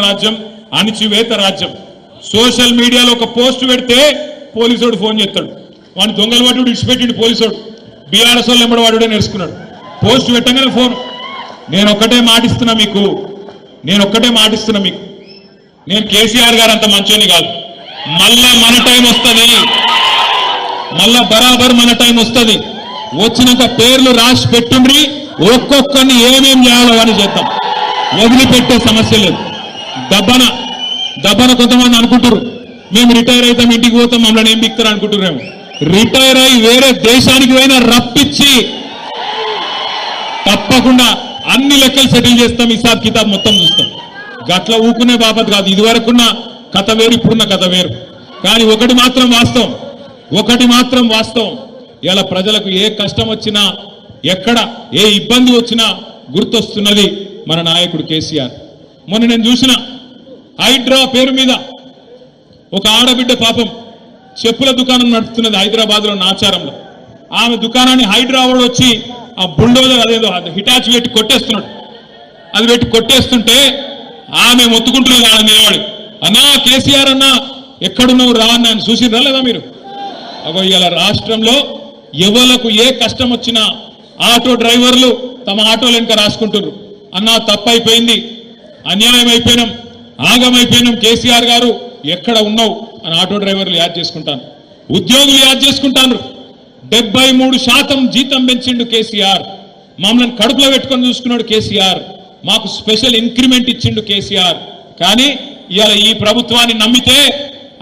రాజ్యం అణిచివేత రాజ్యం. సోషల్ మీడియాలో ఒక పోస్ట్ పెడితే పోలీసుడు ఫోన్ చేస్తాడు, వాడిని దొంగలు వాడు ఇడిచిపెట్టిండు పోలీసుడు. బీఆర్ఎస్ వాళ్ళు ఎంబడి వాడుడే నేర్చుకున్నాడు. పోస్ట్ పెట్టగానే ఫోన్. నేను ఒక్కటే మాటిస్తున్నా మీకు, నేను కేసీఆర్ గారు అంత మంచోని కాదు. మళ్ళా మన టైం వస్తుంది, మళ్ళా బరాబర్ మన టైం వస్తుంది. వచ్చినాక పేర్లు రాసి పెట్టుండ్రి, ఒక్కొక్కరిని ఏమేం చేయాలో అని చేద్దాం. వదిలిపెట్టే సమస్య లేదు. దబ్బన కొంతమంది అనుకుంటారు మేము రిటైర్ అవుతాం, ఇంటికి పోతాం, మమ్మల్ని ఏం బిక్తారు అనుకుంటున్నాము. రిటైర్ అయ్యి వేరే దేశానికి పోయినా రప్పించి తప్పకుండా అన్ని లెక్కలు సెటిల్ చేస్తాం, హిసాబ్ కితాబ్ మొత్తం చూస్తాం. గట్ల ఊకునే బాపత్ కాదు. ఇదివరకున్న కథ వేరు, ఇప్పుడున్న కథ వేరు. కానీ ఒకటి మాత్రం వాస్తవం, ఇలా ప్రజలకు ఏ కష్టం వచ్చినా, ఎక్కడ ఏ ఇబ్బంది వచ్చినా గుర్తొస్తున్నది మన నాయకుడు కేసీఆర్. మొన్న నేను చూసిన హైడ్రా పేరు మీద ఒక ఆడబిడ్డ పాపం చెప్పుల దుకాణం నడుపుతున్నది హైదరాబాద్లో నాచారంలో. ఆమె దుకాణాన్ని హైడ్రా వాడు వచ్చి ఆ బుల్డోజర్ అదేదో హిటాచి పెట్టి కొట్టేస్తున్నాడు. అది పెట్టి కొట్టేస్తుంటే ఆమె మొత్తుకుంటున్నది ఆడ నిలబడి, అన్నా కేసీఆర్ అన్నా ఎక్కడున్నావు రా అని ఆయన చూసిర్రా లేదా మీరు? అగో ఇలా రాష్ట్రంలో ఎవలకు ఏ కష్టం వచ్చినా ఆటో డ్రైవర్లు తమ ఆటోలు వెనుక రాసుకుంటున్నారు, అన్నా తప్పైపోయింది, అన్యాయం అయిపోయినాం, ఆగమైపోయినాం, కేసీఆర్ గారు ఎక్కడ ఉన్నావు అని ఆటో డ్రైవర్లు యాద్ చేసుకుంటాను, ఉద్యోగులు యాద్ చేసుకుంటాను. 73% జీతం పెంచిండు కేసీఆర్. మమ్మల్ని కడుపులో పెట్టుకొని చూసుకున్నాడు కేసీఆర్. మాకు స్పెషల్ ఇంక్రిమెంట్ ఇచ్చిండు కేసీఆర్. కానీ ఇవాళ ఈ ప్రభుత్వాన్ని నమ్మితే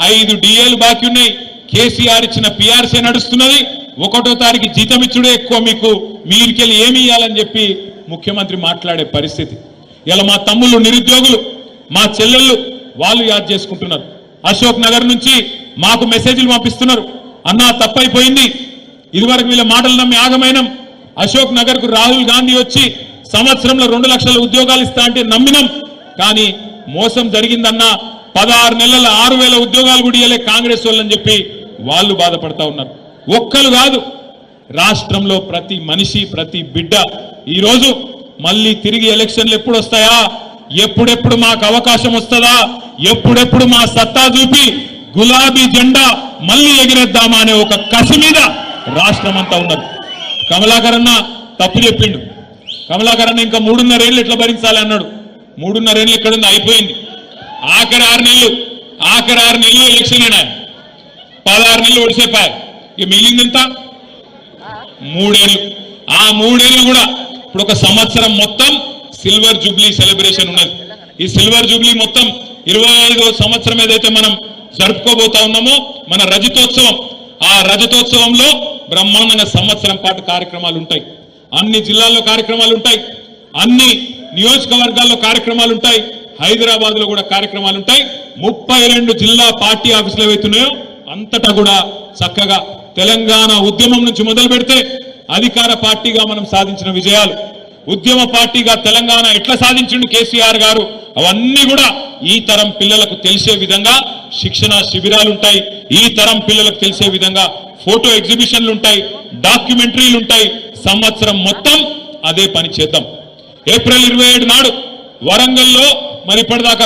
5 డిఏలు బాకీ ఉన్నాయి. కేసీఆర్ ఇచ్చిన పిఆర్సీ నడుస్తున్నది. 1వ తారీఖు జీతం ఇచ్చుడే ఎక్కువ, మీకు మీరికెళ్ళి ఏమి ఇవ్వాలని చెప్పి ముఖ్యమంత్రి మాట్లాడే పరిస్థితి. ఇలా మా తమ్ముళ్ళు నిరుద్యోగులు, మా చెల్లెళ్ళు వాళ్ళు యాద్ చేసుకుంటున్నారు. అశోక్ నగర్ నుంచి మాకు మెసేజ్లు పంపిస్తున్నారు, అన్నా తప్పైపోయింది, ఇదివరకు వీళ్ళ మాటలు నమ్మి ఆగమైనం. అశోక్ నగర్ కు రాహుల్ గాంధీ వచ్చి సంవత్సరంలో 2 లక్షల ఉద్యోగాలు ఇస్తా అంటే నమ్మినం, కానీ మోసం జరిగిందన్నా 16 నెలల 6,000 ఉద్యోగాలు కూడా ఇయ్యలే కాంగ్రెస్ వాళ్ళని చెప్పి వాళ్ళు బాధపడతా ఉన్నారు. ఒక్కరు కాదు, రాష్ట్రంలో ప్రతి మనిషి, ప్రతి బిడ్డ ఈరోజు మళ్ళీ తిరిగి ఎలక్షన్లు ఎప్పుడు వస్తాయా, ఎప్పుడెప్పుడు మాకు అవకాశం వస్తుందా, ఎప్పుడెప్పుడు మా సత్తా చూపి గులాబీ జెండా మళ్ళీ ఎగిరేద్దామా అనే ఒక కసి మీద రాష్ట్రం అంతా ఉన్నారు. కమలాకర్ అన్న తప్పు చెప్పిండు. కమలాకర్ అన్న ఇంకా 3.5 ఏళ్ళు ఎట్లా భరించాలి అన్నాడు. 3.5 ఏళ్ళు ఎక్కడుంది, అయిపోయింది. ఆఖరి 6 నెలలు ఎలక్షన్ అయినా 16 నెలలు ఒడిసేపాయి. ఇక మిగిలిందంతా 3 ఏళ్ళు. ఆ 3 ఏళ్ళు కూడా ఇప్పుడు ఒక సంవత్సరం మొత్తం సిల్వర్ జూబ్లీ సెలబ్రేషన్ ఉన్నది. ఈ సిల్వర్ జూబ్లీ మొత్తం 25వ సంవత్సరం ఏదైతే మనం జరుపుకోబోతా ఉన్నామో మన రజతోత్సవం, ఆ రజతోత్సవంలో బ్రహ్మాండంగా సంవత్సరం పాటు కార్యక్రమాలు ఉంటాయి. అన్ని జిల్లాల్లో కార్యక్రమాలు ఉంటాయి, అన్ని నియోజకవర్గాల్లో కార్యక్రమాలు ఉంటాయి, హైదరాబాద్ లో కూడా కార్యక్రమాలు ఉంటాయి. 32 జిల్లా పార్టీ ఆఫీసులు ఏవైతున్నాయో అంతటా కూడా చక్కగా తెలంగాణ ఉద్యమం నుంచి మొదలు పెడితే అధికార పార్టీగా మనం సాధించిన విజయాలు, ఉద్యమ పార్టీగా తెలంగాణ ఎట్లా సాధించిండు కేసీఆర్ గారు, అవన్నీ కూడా ఈ తరం పిల్లలకు తెలిసే విధంగా శిక్షణ శిబిరాలు ఉంటాయి. ఈ తరం పిల్లలకు తెలిసే విధంగా ఫోటో ఎగ్జిబిషన్లు ఉంటాయి, డాక్యుమెంటరీలు ఉంటాయి. సంవత్సరం మొత్తం అదే పని చేద్దాం. ఏప్రిల్ 27 నాడు వరంగల్లో మరి ఇప్పటిదాకా